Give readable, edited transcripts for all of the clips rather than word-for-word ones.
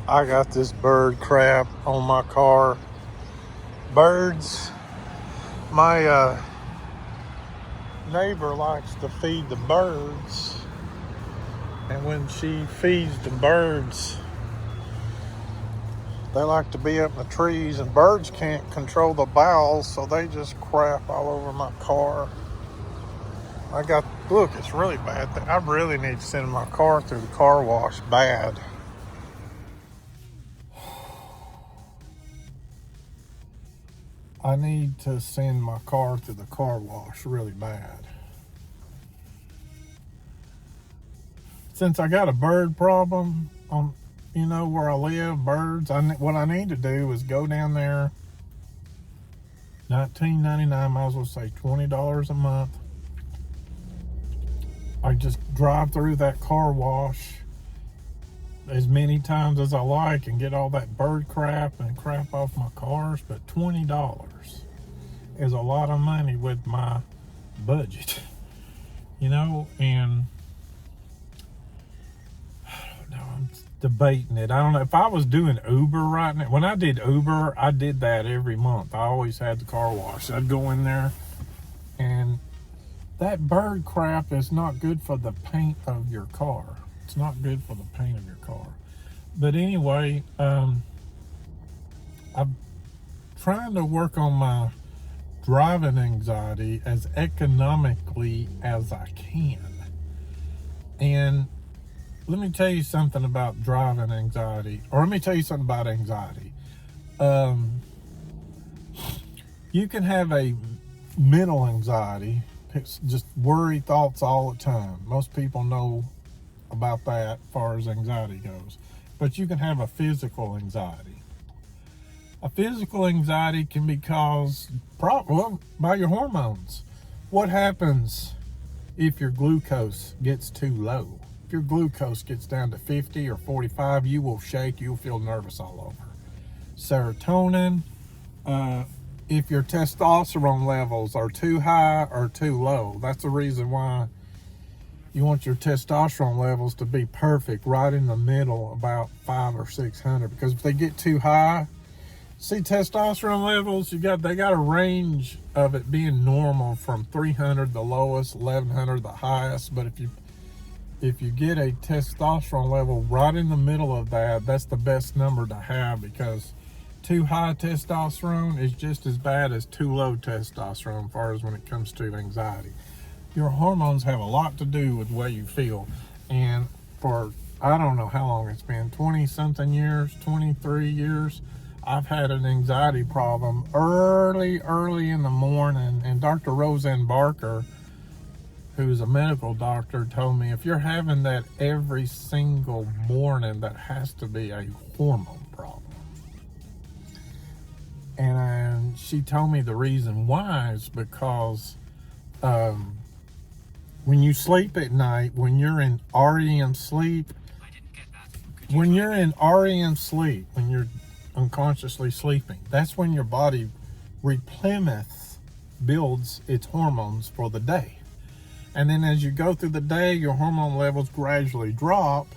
I got this bird crap on my car. Birds, my neighbor likes to feed the birds, and when she feeds the birds, they like to be up in the trees, and birds can't control the bowels, so they just crap all over my car. Look, it's really bad. I really need to send my car through the car wash bad. I need to send my car to the car wash really bad. Since I got a bird problem on, where I live, birds, what I need to do is go down there, $19.99, might as well say $20 a month. I just drive through that car wash as many times as I like and get all that bird crap and crap off my cars, but $20 is a lot of money with my budget, and I don't know, I'm debating it. I don't know if I was doing Uber right now. When I did Uber, I did that every month. I always had the car wash. I'd go in there, and that bird crap is not good for the paint of your car. It's not good for the paint of your car. But anyway, I'm trying to work on my driving anxiety as economically as I can. And let me tell you something about driving anxiety, or let me tell you something about anxiety. You can have a mental anxiety. It's just worry thoughts all the time. Most people know about that as far as anxiety goes. But you can have a physical anxiety. A physical anxiety can be caused by your hormones. What happens if your glucose gets too low? If your glucose gets down to 50 or 45, you will shake, you'll feel nervous all over. Serotonin, if your testosterone levels are too high or too low, that's the reason why you want your testosterone levels to be perfect, right in the middle, about 500 or 600. Because if they get too high, testosterone levels, they got a range of it being normal from 300 the lowest, 1100 the highest. But if you get a testosterone level right in the middle of that, that's the best number to have, because too high testosterone is just as bad as too low testosterone as far as when it comes to anxiety. Your hormones have a lot to do with the way you feel. And for, I don't know how long it's been, 20 something years, 23 years, I've had an anxiety problem early in the morning. And Dr. Roseanne Barker, who's a medical doctor, told me if you're having that every single morning, that has to be a hormone problem. And she told me the reason why is because when you sleep at night, when you're in REM sleep, when you're unconsciously sleeping, that's when your body builds its hormones for the day. And then as you go through the day, your hormone levels gradually drop.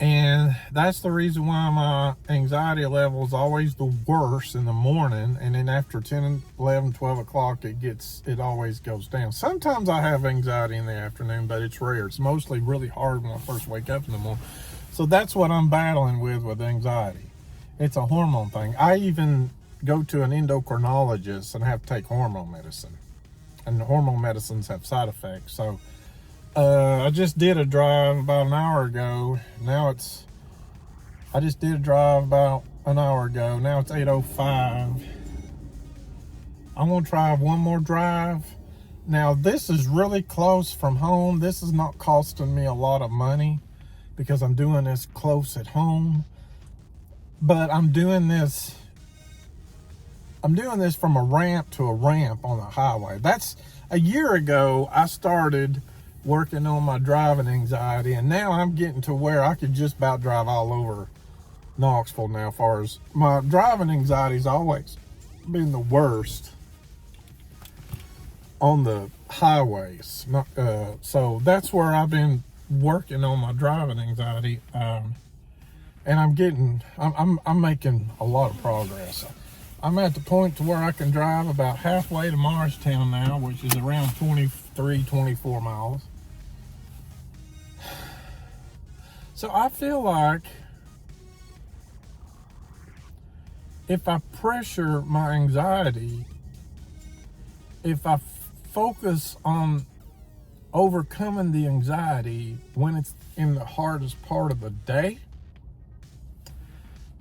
And that's the reason why my anxiety level is always the worst in the morning. And then after 10, 11, 12 o'clock, it always goes down. Sometimes I have anxiety in the afternoon, but it's rare. It's mostly really hard when I first wake up in the morning. So that's what I'm battling with anxiety. It's a hormone thing. I even go to an endocrinologist and have to take hormone medicine. And the hormone medicines have side effects. So I just did a drive about an hour ago. I just did a drive about an hour ago. Now it's 8:05. I'm going to drive one more drive. Now, this is really close from home. This is not costing me a lot of money because I'm doing this close at home. But I'm doing this from a ramp to a ramp on the highway. That's a year ago I started working on my driving anxiety, and now I'm getting to where I could just about drive all over Knoxville now. As far as my driving anxiety's always been the worst on the highways. So that's where I've been working on my driving anxiety. and I'm making a lot of progress. I'm at the point to where I can drive about halfway to Morristown now, which is around 23, 24 miles. So I feel like if I pressure my anxiety, if I focus on overcoming the anxiety when it's in the hardest part of the day,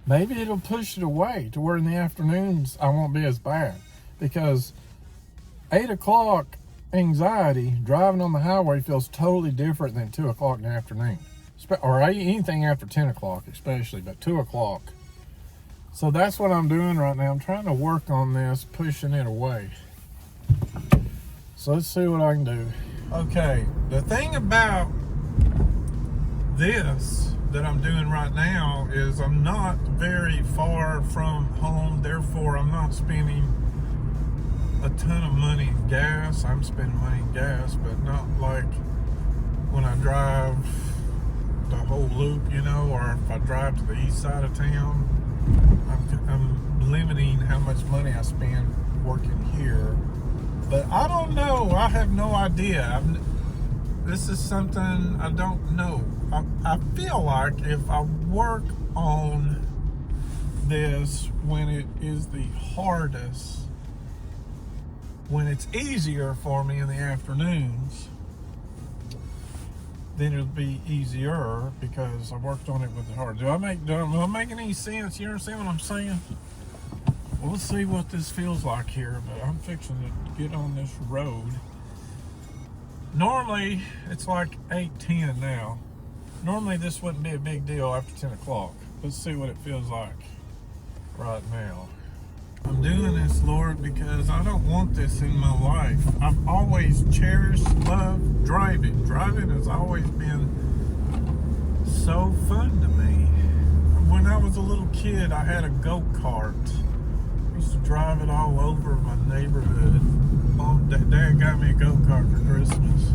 maybe it'll push it away to where in the afternoons I won't be as bad. Because 8 o'clock anxiety driving on the highway feels totally different than 2 o'clock in the afternoon, or anything after 10 o'clock especially, but 2 o'clock. So that's what I'm doing right now. I'm trying to work on this, pushing it away. So let's see what I can do. Okay, the thing about this that I'm doing right now is I'm not very far from home, therefore I'm not spending a ton of money in gas. I'm spending money in gas, but not like when I drive the whole loop, or if I drive to the east side of town. I'm limiting how much money I spend working here. But I don't know. I have no idea. This is something I don't know. I feel like if I work on this when it is the hardest, when it's easier for me in the afternoons, then it'll be easier because I worked on it with the hard. Am I making any sense? You understand what I'm saying? Well, let's see what this feels like here, but I'm fixing to get on this road. Normally, it's like 8:10 now. Normally, this wouldn't be a big deal after 10 o'clock. Let's see what it feels like right now. I'm doing this, Lord, because I don't want this in my life. I've always cherished, loved driving. Driving has always been so fun to me. When I was a little kid, I had a go-kart. I used to drive it all over my neighborhood. Dad got me a go-kart for Christmas.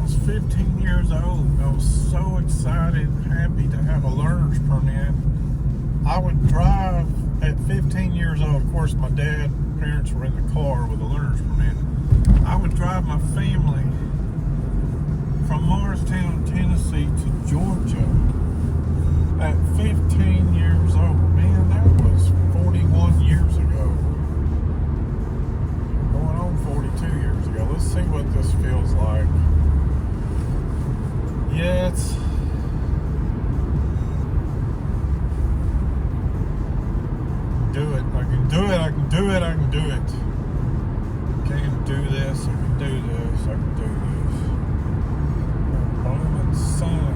I was 15 years old. I was so excited and happy to have a learner's permit. I would drive at 15 years old. Of course, my parents were in the car with a learner's permit. I would drive my family from Morristown, Tennessee to Georgia at 15 years old. Man, that was 41 years ago. Going on 42 years ago. Let's see what this feels like. Yeah, it's... do it. I can do it. I can do it. I can do it. I can do this. I can do this. I can do this. Blowing sun.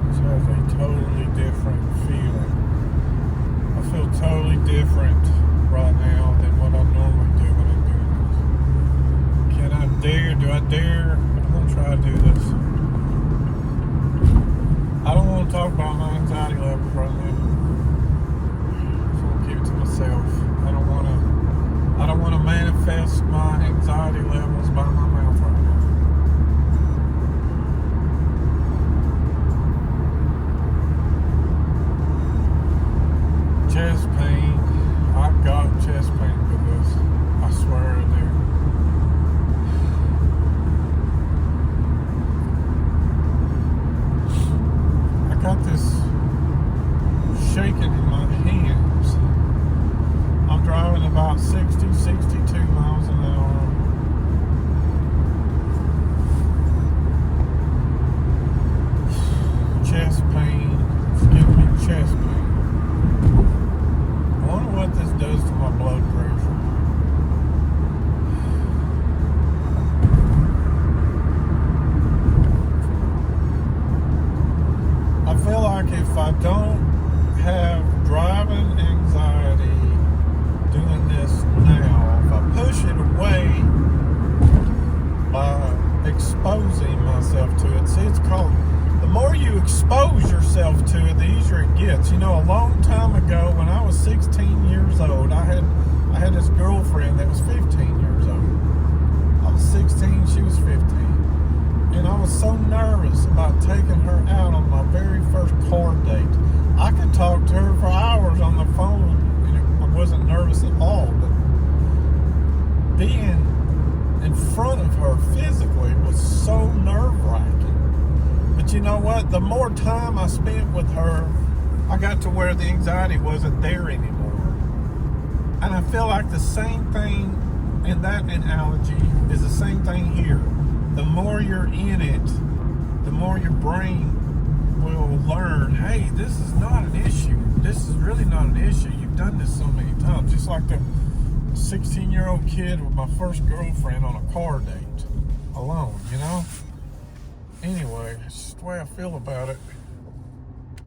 This has a totally different feeling. I feel totally different right now than what I normally do when I'm doing this. Can I dare? Do I dare? I'm gonna try to do this. I don't want to long time ago, when I was 16 years old, I had this girlfriend that was 15 years old. I was 16, she was 15. And I was so nervous about taking her out on my very first car date. I could talk to her for hours on the phone, and I wasn't nervous at all. But being in front of her physically was so nerve-wracking. But you know what? The more time I spent with her, I got to where the anxiety wasn't there anymore. And I feel like the same thing in that analogy is the same thing here. The more you're in it, the more your brain will learn, hey, this is not an issue. This is really not an issue. You've done this so many times. Just like the 16-year-old kid with my first girlfriend on a car date alone, you know? Anyway, it's just the way I feel about it.